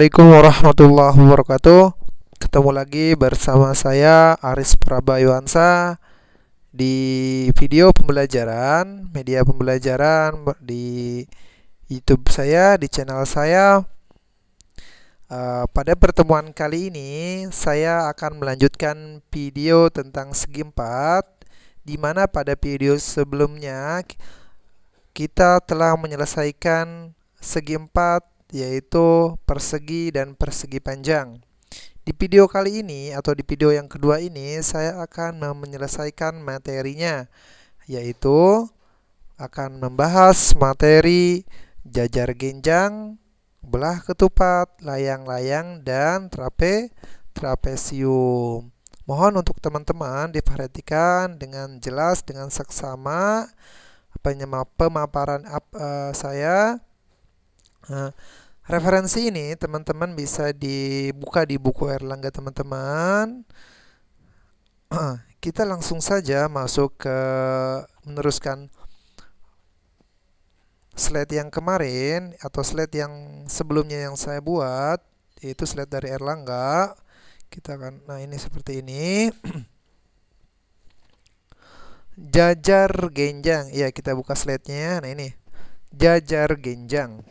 Assalamualaikum warahmatullahi wabarakatuh. Ketemu lagi bersama saya Aris Prabayuansa di video pembelajaran, media pembelajaran di YouTube saya, di channel saya. Pada pertemuan kali ini saya akan melanjutkan video tentang segi empat, di mana pada video sebelumnya kita telah menyelesaikan segi empat, yaitu persegi dan persegi panjang. Di video kali ini atau di video yang kedua ini saya akan menyelesaikan materinya, yaitu akan membahas materi jajar genjang, belah ketupat, layang-layang, dan trapesium. Mohon untuk teman-teman diperhatikan dengan jelas, dengan seksama pemaparan saya. Referensi ini teman-teman bisa dibuka di buku Erlangga teman-teman. Kita langsung saja masuk ke meneruskan slide yang kemarin atau slide yang sebelumnya yang saya buat, yaitu slide dari Erlangga. Nah ini seperti ini. Jajar genjang. Ya, kita buka slide-nya. Nah ini jajar genjang.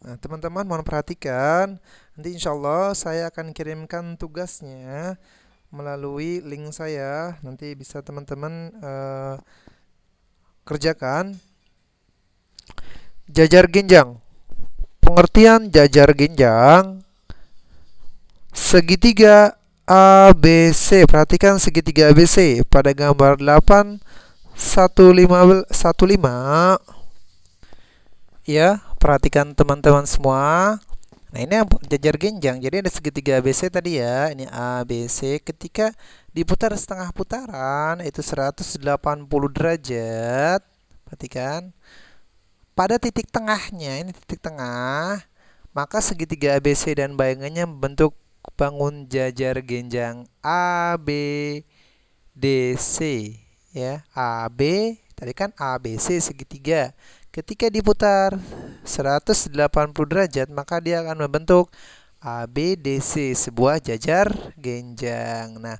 Nah, teman-teman mohon perhatikan. Nanti insya Allah saya akan kirimkan tugasnya melalui link saya. Nanti bisa teman-teman kerjakan. Jajar genjang. Pengertian jajar genjang: segitiga ABC. Perhatikan segitiga ABC pada gambar 81515. Ya, perhatikan teman-teman semua. Nah, ini jajar genjang. Jadi ada segitiga ABC tadi ya. Ini ABC. Ketika diputar setengah putaran itu 180 derajat. Perhatikan. Pada titik tengahnya, ini titik tengah, maka segitiga ABC dan bayangannya membentuk bangun jajar genjang ABDC, ya. AB tadi kan ABC segitiga. Ketika diputar 180 derajat, maka dia akan membentuk ABDC, sebuah jajar genjang. Nah,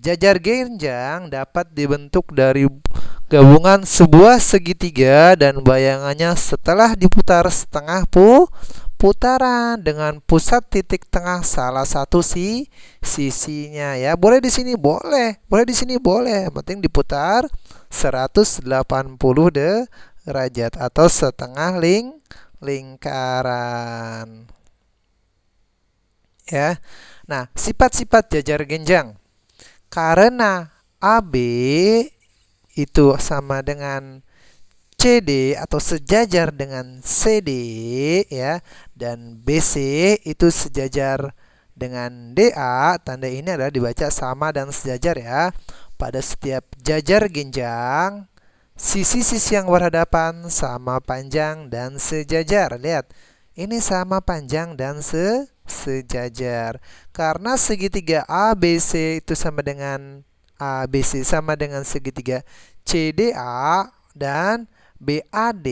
jajar genjang dapat dibentuk dari gabungan sebuah segitiga dan bayangannya setelah diputar setengah putaran dengan pusat titik tengah salah satu sisinya, ya. Boleh di sini boleh di sini boleh, yang penting diputar 180 derajat atau setengah lingkaran, ya. Nah, sifat-sifat jajar genjang. Karena AB itu sama dengan CD atau sejajar dengan CD, ya, dan BC itu sejajar dengan DA. Tanda ini adalah dibaca sama dan sejajar, ya. Pada setiap jajar genjang, sisi-sisi yang berhadapan sama panjang dan sejajar. Lihat, ini sama panjang dan sejajar. Karena segitiga ABC itu sama dengan ABC sama dengan segitiga CDA dan BAD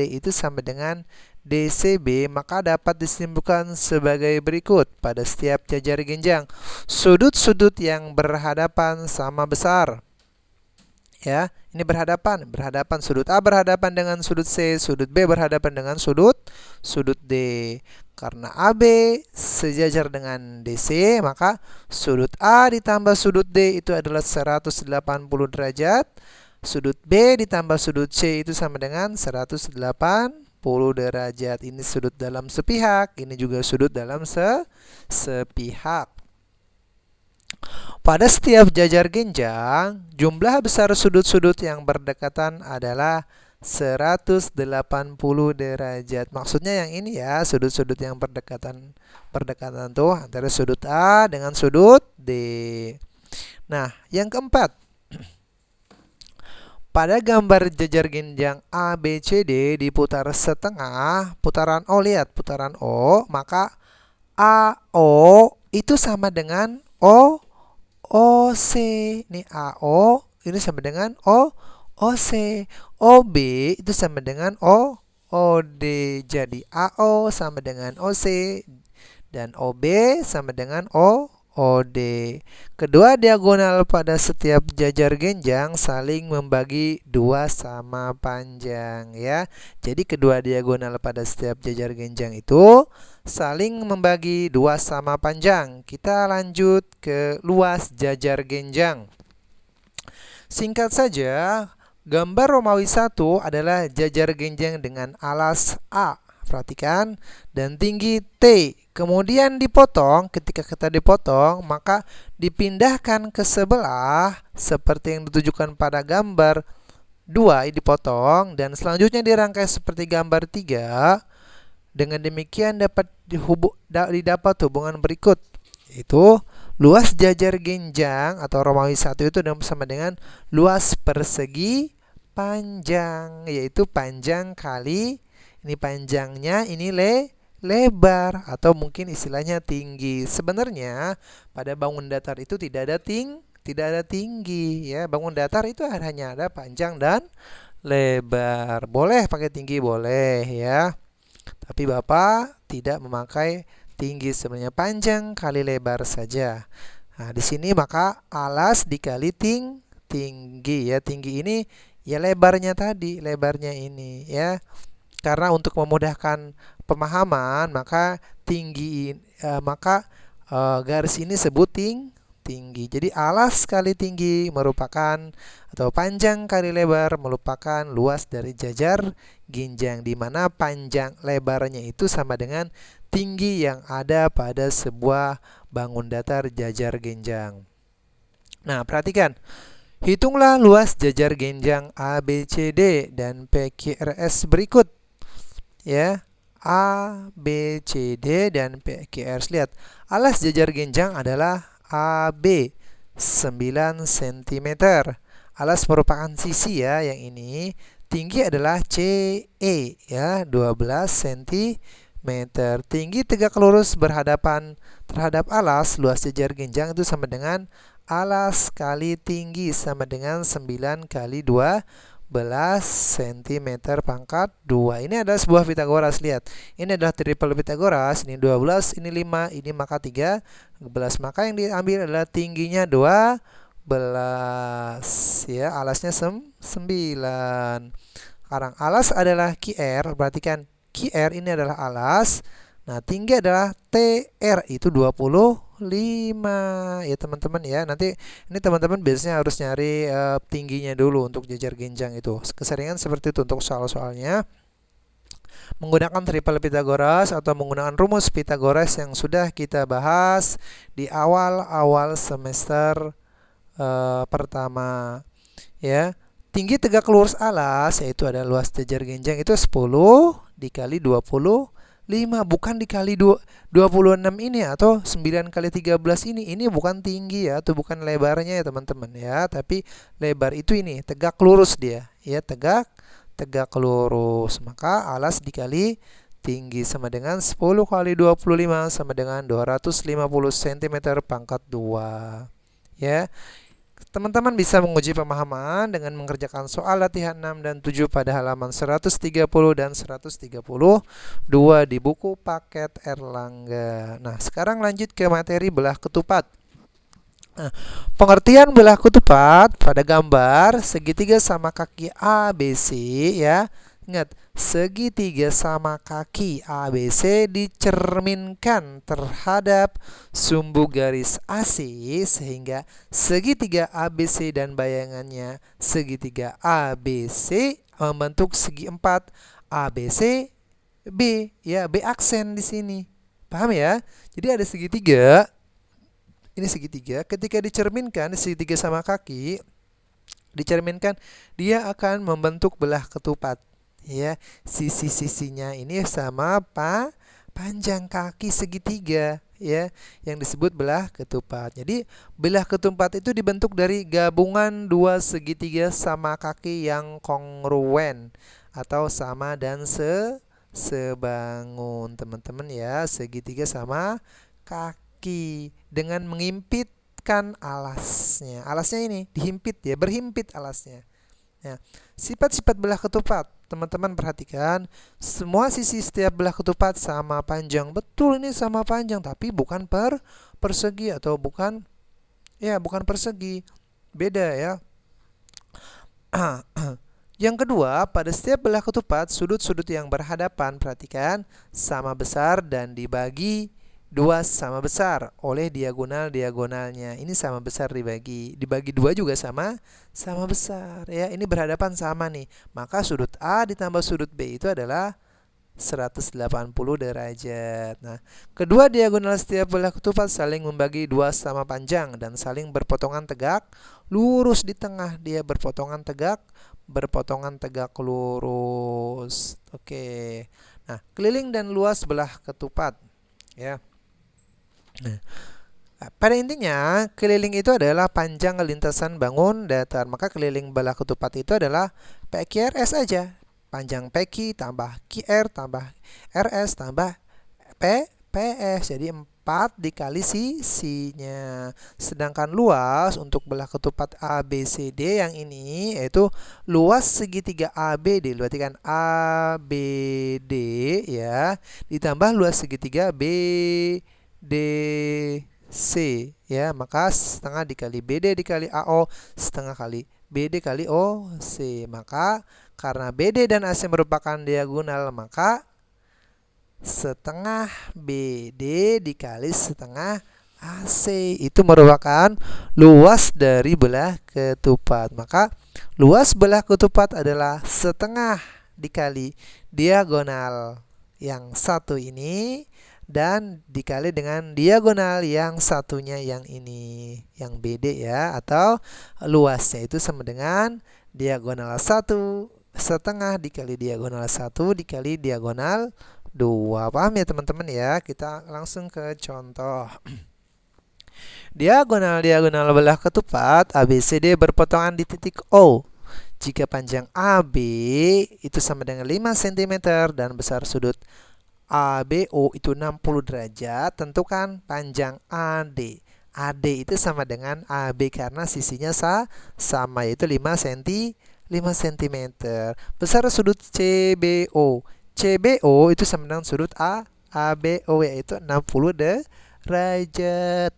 itu sama dengan DCB, maka dapat disimpulkan sebagai berikut. Pada setiap jajar genjang, sudut-sudut yang berhadapan sama besar, ya. Ini berhadapan sudut A berhadapan dengan sudut C, sudut B berhadapan dengan sudut D. Karena AB sejajar dengan DC, maka sudut A ditambah sudut D itu adalah 180 derajat. Sudut B ditambah sudut C itu sama dengan 180 derajat. Ini sudut dalam sepihak, ini juga sudut dalam sepihak. Pada setiap jajar genjang, jumlah besar sudut-sudut yang berdekatan adalah 180 derajat. Maksudnya yang ini, ya, sudut-sudut yang berdekatan tuh antara sudut A dengan sudut D. Nah, yang keempat, pada gambar jajar genjang ABCD diputar setengah putaran O, lihat putaran O, maka AO itu sama dengan OC. Ini AO ini sama dengan OC. OB itu sama dengan OD. Jadi AO sama dengan OC dan OB sama dengan OD. Kedua diagonal pada setiap jajar genjang saling membagi 2 sama panjang ya. Jadi kedua diagonal pada setiap jajar genjang itu saling membagi 2 sama panjang. Kita lanjut ke luas jajar genjang. Singkat saja, gambar Romawi 1 adalah jajar genjang dengan alas A. Perhatikan, dan tinggi T. Kemudian dipotong, ketika kita dipotong, maka dipindahkan ke sebelah seperti yang ditujukan pada gambar 2 dipotong, dan selanjutnya dirangkai seperti gambar 3. Dengan demikian dapat didapat hubungan berikut, yaitu luas jajar genjang atau Romawi 1 itu sama dengan luas persegi panjang, yaitu panjang kali ini panjangnya, ini lebar atau mungkin istilahnya tinggi. Sebenarnya pada bangun datar itu tidak ada tinggi ya. Bangun datar itu hanya ada panjang dan lebar. Boleh pakai tinggi boleh ya. Tapi Bapak tidak memakai tinggi, sebenarnya panjang kali lebar saja. Nah, di sini maka alas dikali tinggi ya. Tinggi ini ya lebarnya tadi, lebarnya ini ya. Karena untuk memudahkan pemahaman, maka garis ini sebut tinggi. Jadi alas kali tinggi merupakan atau panjang kali lebar merupakan luas dari jajar genjang, di mana panjang lebarnya itu sama dengan tinggi yang ada pada sebuah bangun datar jajar genjang. Nah, perhatikan. Hitunglah luas jajar genjang ABCD dan PQRS berikut. Ya, A, B, C, D, dan PQRS. Lihat, alas jajar genjang adalah AB 9 cm. Alas merupakan sisi ya yang ini. Tinggi adalah CE ya 12 cm. Tinggi tegak lurus berhadapan terhadap alas, luas jajar genjang itu sama dengan alas kali tinggi sama dengan 9 kali 12 cm pangkat 2. Ini adalah sebuah Pitagoras. Lihat, ini adalah triple Pitagoras. Ini 12, ini 5, ini maka 13. Maka yang diambil adalah tingginya 12 ya, alasnya 9. Sekarang alas adalah QR. Perhatikan, QR ini adalah alas. Nah, tinggi adalah TR itu 25 ya teman-teman ya. Nanti ini teman-teman biasanya harus nyari tingginya dulu untuk jajar genjang itu. Keseringan seperti itu untuk soal-soalnya. Menggunakan triple Pitagoras atau menggunakan rumus Pitagoras yang sudah kita bahas di awal-awal semester pertama ya. Tinggi tegak lurus alas yaitu ada luas jajar genjang itu 10 dikali 25, bukan dikali 26 ini atau 9 kali 13 ini. Ini bukan tinggi ya, atau bukan lebarnya ya teman-teman ya, tapi lebar itu ini tegak lurus dia ya, tegak lurus. Maka alas dikali tinggi sama dengan 10 kali 25 sama dengan 250 cm pangkat 2 ya. Teman-teman bisa menguji pemahaman dengan mengerjakan soal latihan 6 dan 7 pada halaman 130 dan 132 di buku paket Erlangga. Nah, sekarang lanjut ke materi belah ketupat. Nah, pengertian belah ketupat pada gambar segitiga sama kaki ABC ya. Ingat, segitiga sama kaki ABC dicerminkan terhadap sumbu garis AC sehingga segitiga ABC dan bayangannya segitiga ABC membentuk segi 4 ABC B ya, B aksen di sini. Paham ya? Jadi ada segitiga. Ini segitiga, ketika dicerminkan segitiga sama kaki dicerminkan dia akan membentuk belah ketupat. Ya, sisi-sisinya ini sama panjang kaki segitiga ya, yang disebut belah ketupat. Jadi belah ketupat itu dibentuk dari gabungan dua segitiga sama kaki yang kongruen atau sama dan sebangun teman-teman ya, segitiga sama kaki dengan mengimpitkan alasnya. Alasnya ini dihimpit ya, berhimpit alasnya. Nah, sifat-sifat belah ketupat teman-teman perhatikan, semua sisi setiap belah ketupat sama panjang. Betul, ini sama panjang, tapi bukan persegi atau bukan persegi. Beda ya. Yang kedua, pada setiap belah ketupat, sudut-sudut yang berhadapan, perhatikan, sama besar dan dibagi dua sama besar oleh diagonal-diagonalnya. Ini sama besar dibagi dua juga sama besar ya. Ini berhadapan sama nih. Maka sudut A ditambah sudut B itu adalah 180 derajat. Nah, kedua diagonal setiap belah ketupat saling membagi dua sama panjang dan saling berpotongan tegak lurus di tengah. Dia berpotongan tegak lurus. Oke. Nah, keliling dan luas belah ketupat ya. Nah, pada intinya keliling itu adalah panjang lintasan bangun datar. Maka keliling belah ketupat itu adalah PQRS aja. Panjang PQ tambah QR tambah RS tambah PS. Jadi 4 dikali sisinya. Sedangkan luas untuk belah ketupat ABCD yang ini yaitu luas segitiga ABD. Berarti kan ABD ya ditambah luas segitiga BDC ya. Maka setengah dikali BD dikali AO setengah kali BD kali OC. Maka karena BD dan AC merupakan diagonal, maka setengah BD dikali setengah AC itu merupakan luas dari belah ketupat. Maka luas belah ketupat adalah setengah dikali diagonal yang satu ini dan dikali dengan diagonal yang satunya yang ini, yang BD ya, atau luasnya itu sama dengan diagonal 1 setengah dikali diagonal 1 dikali diagonal 2. Paham ya teman-teman ya? Kita langsung ke contoh. Diagonal belah ketupat ABCD berpotongan di titik O. Jika panjang AB itu sama dengan 5 cm dan besar sudut ABO itu 60 derajat, tentukan panjang AD. AD itu sama dengan AB karena sisinya sama yaitu 5 cm. Besar sudut CBO. CBO itu sama dengan sudut ABO yaitu 60 derajat.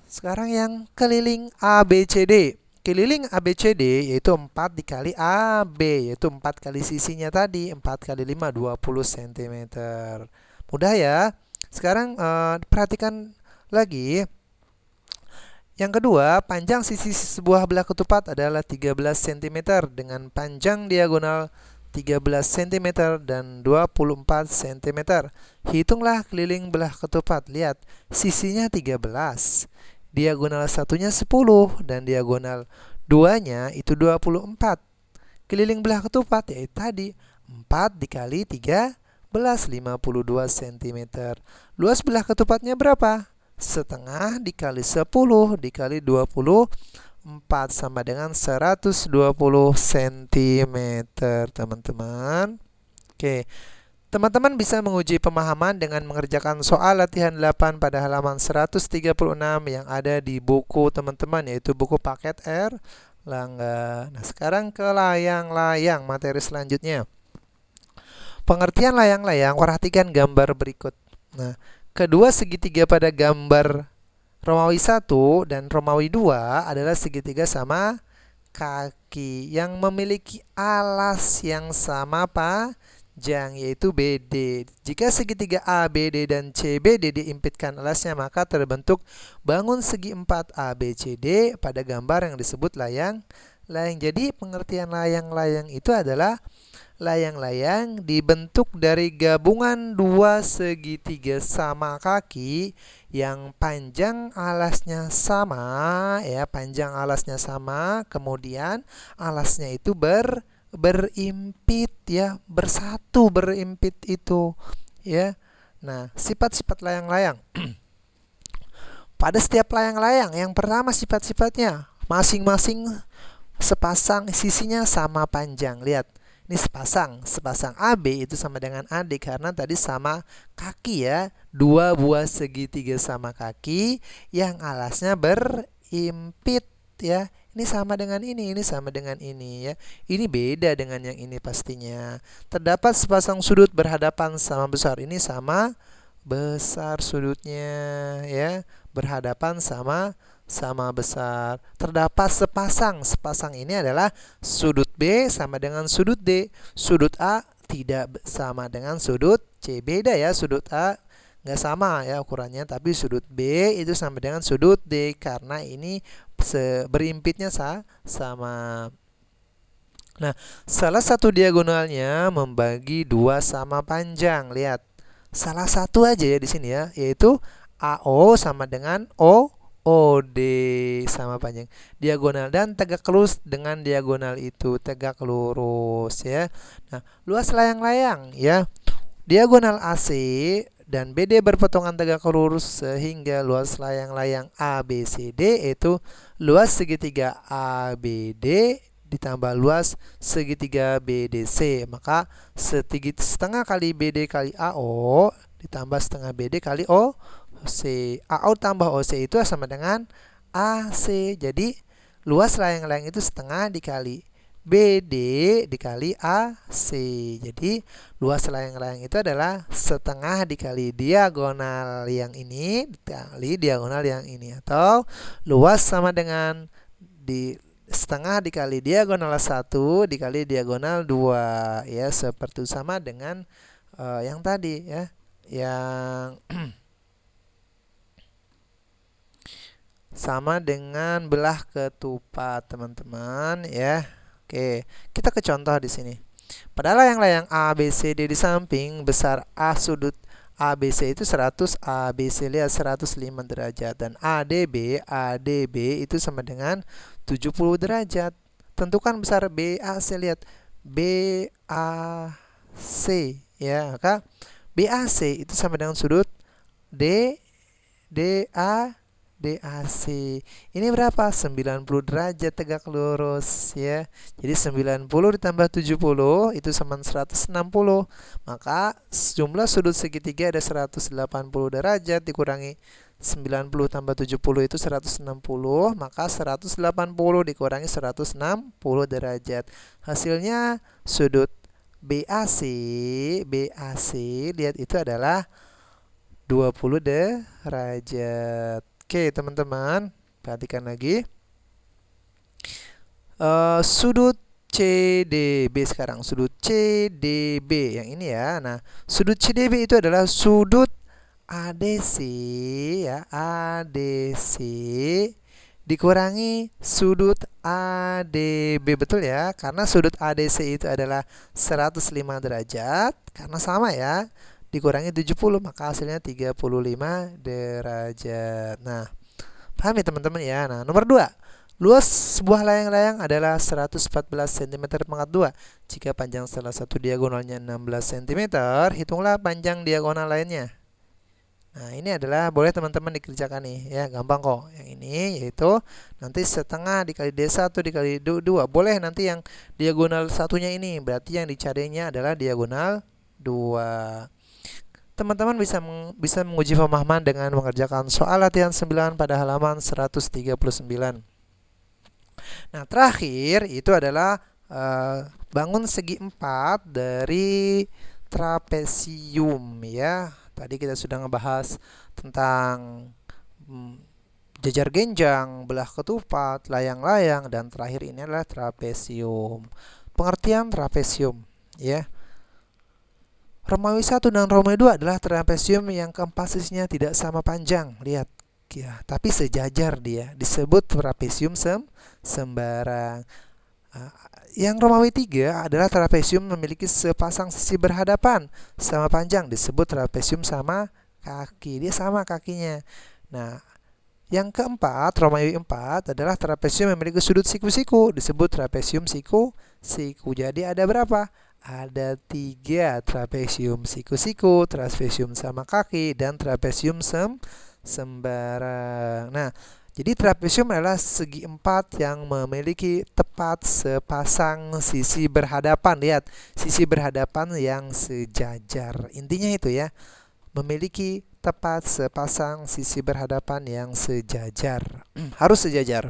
Sekarang yang keliling ABCD. Keliling ABCD yaitu 4 dikali AB yaitu 4 kali sisinya tadi. 4 kali 5 20 cm. Mudah ya. Sekarang perhatikan lagi. Yang kedua, panjang sisi sebuah belah ketupat adalah 13 cm dengan panjang diagonal 13 cm dan 24 cm. Hitunglah keliling belah ketupat. Lihat, sisinya 13. Diagonal satunya 10 dan diagonal 2-nya itu 24. Keliling belah ketupat yaitu tadi 4 dikali 13 52 cm. Luas belah ketupatnya berapa? Setengah dikali 10 dikali 24 sama dengan 120 cm, teman-teman. Oke. Teman-teman bisa menguji pemahaman dengan mengerjakan soal latihan 8 pada halaman 136 yang ada di buku teman-teman, yaitu buku paket Erlangga. Nah, sekarang ke layang-layang materi selanjutnya. Pengertian layang-layang, perhatikan gambar berikut. Nah, kedua segitiga pada gambar Romawi 1 dan Romawi 2 adalah segitiga sama kaki yang memiliki alas yang sama panjang yaitu BD. Jika segitiga ABD dan CBD diimpitkan alasnya, maka terbentuk bangun segi 4 ABCD pada gambar yang disebut layang-layang. Jadi pengertian layang-layang itu adalah layang-layang dibentuk dari gabungan dua segitiga sama kaki yang panjang alasnya sama ya, panjang alasnya sama, kemudian alasnya itu berimpit ya, bersatu berimpit itu ya. Nah, sifat-sifat layang-layang. Pada setiap layang-layang yang pertama sifat-sifatnya masing-masing sepasang sisinya sama panjang. Lihat. Ini sepasang AB itu sama dengan AD karena tadi sama kaki ya. Dua buah segitiga sama kaki yang alasnya berimpit ya. Ini sama dengan ini sama dengan ini ya. Ini beda dengan yang ini pastinya. Terdapat sepasang sudut berhadapan sama besar. Ini sama besar sudutnya ya. Berhadapan sama besar. Terdapat sepasang ini adalah sudut B sama dengan sudut D. Sudut A tidak sama dengan sudut C. Beda ya, sudut A nggak sama ya ukurannya, tapi sudut B itu sama dengan sudut D karena ini berimpitnya sama. Nah, salah satu diagonalnya membagi dua sama panjang. Lihat, salah satu aja ya di sini ya, yaitu AO sama dengan OD sama panjang. Diagonal dan tegak lurus dengan diagonal itu tegak lurus ya. Nah, luas layang-layang ya. Diagonal AC dan BD berpotongan tegak lurus sehingga luas layang-layang ABCD itu luas segitiga ABD ditambah luas segitiga BDC. Maka setengah kali BD kali AO ditambah setengah BD kali OC. AO tambah OC itu sama dengan AC. Jadi luas layang-layang itu setengah dikali BD dikali AC. Jadi luas layang-layang itu adalah setengah dikali diagonal yang ini dikali diagonal yang ini, atau luas sama dengan setengah dikali diagonal 1 dikali diagonal 2 ya, seperti sama dengan yang tadi ya, yang sama dengan belah ketupat teman-teman ya. Oke, kita ke contoh di sini. Pada layang-layang ABCD di samping besar A sudut ABC itu 100, ABC lihat 105 derajat, dan ADB itu sama dengan 70 derajat. Tentukan besar BAC, lihat BAC ya, maka BAC itu sama dengan sudut DA DAC. Ini berapa? 90 derajat tegak lurus ya. Jadi 90 ditambah 70 itu sama 160. Maka jumlah sudut segitiga ada 180 derajat dikurangi 90 tambah 70 itu 160. Maka 180 dikurangi 160 derajat. Hasilnya sudut BAC lihat itu adalah 20 derajat. Oke teman-teman, perhatikan lagi. Sudut CDB sekarang, sudut CDB yang ini ya. Nah, sudut CDB itu adalah sudut ADC ya, ADC dikurangi sudut ADB, betul ya, karena sudut ADC itu adalah 105 derajat, karena sama ya, dikurangi 70 maka hasilnya 35 derajat. Nah, paham ya teman-teman ya. Nah, nomor 2. Luas sebuah layang-layang adalah 114 cm pangkat 2. Jika panjang salah satu diagonalnya 16 cm, hitunglah panjang diagonal lainnya. Nah, ini adalah boleh teman-teman dikerjakan nih ya, gampang kok. Yang ini yaitu nanti setengah dikali D1 dikali 2. Boleh nanti yang diagonal satunya ini, berarti yang dicarinya adalah diagonal 2. Teman-teman bisa menguji pemahaman dengan mengerjakan soal latihan 9 pada halaman 139. Nah, terakhir itu adalah bangun segi 4 dari trapesium ya. Tadi kita sudah ngebahas tentang jajar genjang, belah ketupat, layang-layang, dan terakhir ini adalah trapesium. Pengertian trapesium ya. Romawi 1 dan Romawi 2 adalah trapesium yang keempat sisinya tidak sama panjang. Lihat ya, tapi sejajar dia. Disebut trapesium sembarang. Yang Romawi 3 adalah trapesium memiliki sepasang sisi berhadapan sama panjang. Disebut trapesium sama kaki. Dia sama kakinya. Nah, yang keempat, Romawi 4 adalah trapesium memiliki sudut siku-siku. Disebut trapesium siku-siku. Jadi ada berapa? Ada 3, trapesium siku-siku, trapesium sama kaki, dan trapesium sembarang. Nah, jadi trapesium adalah segi 4 yang memiliki tepat sepasang sisi berhadapan. Lihat, sisi berhadapan yang sejajar. Intinya itu ya, memiliki tepat sepasang sisi berhadapan yang sejajar. Harus sejajar.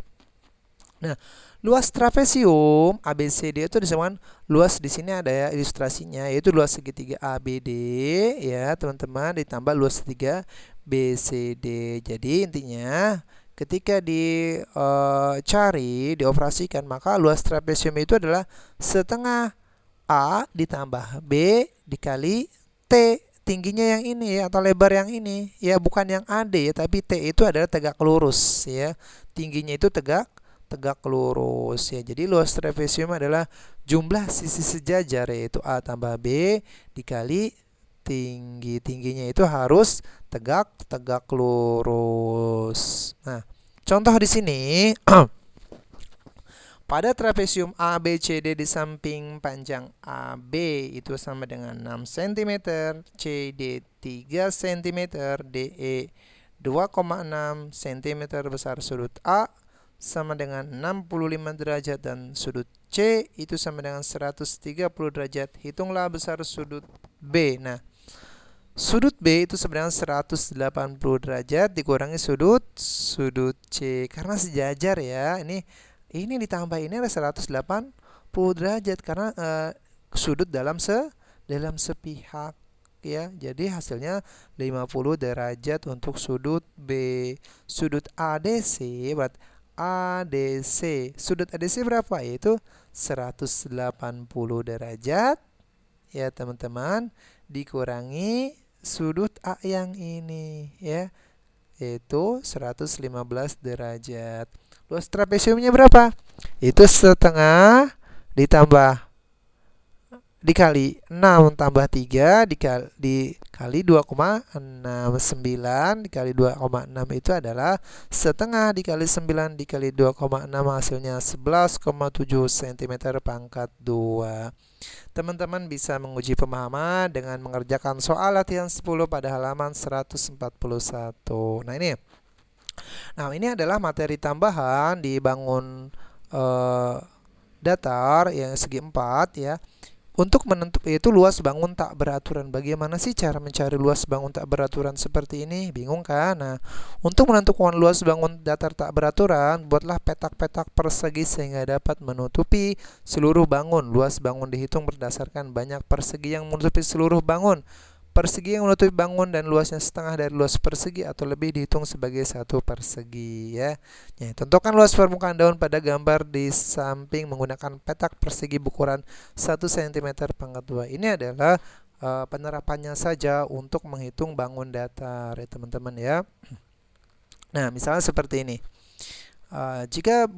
Nah, luas trapesium ABCD itu disebutkan luas, di sini ada ya ilustrasinya, yaitu luas segitiga ABD ya teman-teman, ditambah luas segitiga BCD. Jadi intinya ketika dicari dioperasikan, maka luas trapesium itu adalah setengah A ditambah B dikali T, tingginya yang ini ya, atau lebar yang ini ya, bukan yang AD ya, tapi T itu adalah tegak lurus ya, tingginya itu tegak tegak lurus ya. Jadi luas trapesium adalah jumlah sisi sejajar, yaitu A tambah B dikali tingginya itu harus tegak tegak lurus. Nah, contoh di sini pada trapesium ABCD di samping panjang AB itu sama dengan 6 cm, CD 3 cm, DE 2,6 cm besar sudut A sama dengan 65 derajat dan sudut C itu sama dengan 130 derajat. Hitunglah besar sudut B. Nah, sudut B itu sebenarnya 180 derajat dikurangi sudut C, karena sejajar ya. Ini ditambah ini ada 180 derajat karena sudut dalam sepihak ya. Jadi hasilnya 50 derajat untuk sudut B. Sudut ADC buat ADC. Sudut ADC berapa? Yaitu 180 derajat ya teman-teman, dikurangi sudut A yang ini ya, yaitu 115 derajat. Luas trapesiumnya berapa? Itu setengah ditambah dikali 6 tambah 3 dikali 2,69 dikali 2,6 itu adalah setengah dikali 9 dikali 2,6, hasilnya 11,7 cm pangkat 2. Teman-teman bisa menguji pemahaman dengan mengerjakan soal latihan 10 pada halaman 141. Nah, ini adalah materi tambahan di bangun datar yang segi 4 ya. Untuk menentukan itu luas bangun tak beraturan. Bagaimana sih cara mencari luas bangun tak beraturan seperti ini? Bingung kan? Nah, untuk menentukan luas bangun datar tak beraturan, buatlah petak-petak persegi sehingga dapat menutupi seluruh bangun. Luas bangun dihitung berdasarkan banyak persegi yang menutupi seluruh bangun. Persegi yang menutupi bangun dan luasnya setengah dari luas persegi atau lebih dihitung sebagai satu persegi ya. Tentukan luas permukaan daun pada gambar di samping menggunakan petak persegi berukuran 1 cm pangkat 2. Ini adalah penerapannya saja untuk menghitung bangun datar ya teman-teman ya. Nah, misalnya seperti ini. Jika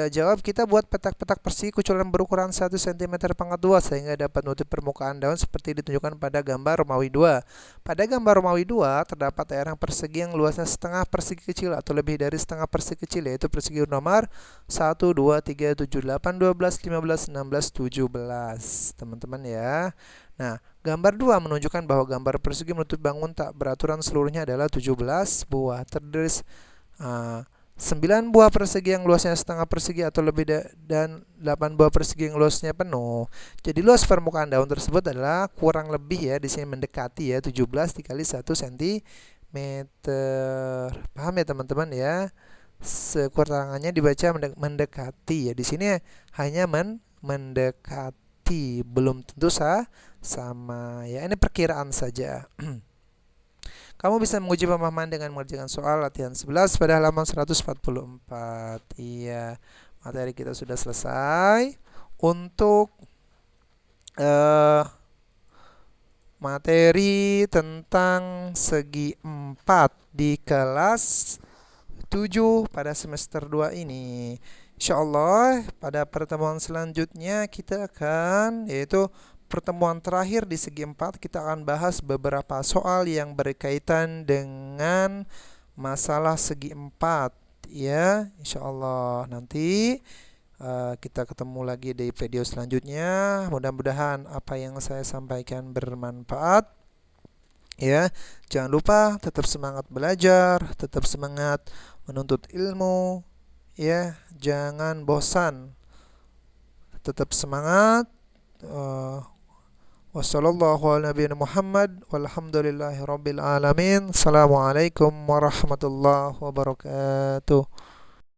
jawab, kita buat petak-petak persegi kucuran berukuran 1 cm pangkat 2 sehingga dapat menutupi permukaan daun seperti ditunjukkan pada gambar Romawi 2. Pada gambar Romawi 2 terdapat daerah persegi yang luasnya setengah persegi kecil atau lebih dari setengah persegi kecil, yaitu persegi nomor 1, 2, 3, 7, 8, 12, 15, 16, 17. Teman-teman ya. Nah, gambar 2 menunjukkan bahwa gambar persegi menutupi bangun tak beraturan seluruhnya adalah 17 buah. Terdiri 9 buah persegi yang luasnya setengah persegi atau lebih dan 8 buah persegi yang luasnya penuh. Jadi luas permukaan daun tersebut adalah kurang lebih ya, di sini mendekati ya 17 dikali 1 cm. Paham ya teman-teman ya? Sekurangannya dibaca mendekati ya. Di sini hanya mendekati, belum tentu sama ya. Ini perkiraan saja. Kamu bisa menguji pemahaman dengan mengerjakan soal latihan 11 pada halaman 144. Iya, materi kita sudah selesai. Untuk materi tentang segi 4 di kelas 7 pada semester 2 ini. Insyaallah pada pertemuan selanjutnya kita akan, yaitu pertemuan terakhir di segi 4, kita akan bahas beberapa soal yang berkaitan dengan masalah segi 4 ya. Insyaallah nanti kita ketemu lagi di video selanjutnya. Mudah-mudahan apa yang saya sampaikan bermanfaat ya. Jangan lupa tetap semangat belajar, tetap semangat menuntut ilmu ya. Jangan bosan, tetap semangat. Wassallallahu ala nabiyina Muhammad walhamdulillahi rabbil alamin. Assalamualaikum warahmatullahi wabarakatuh.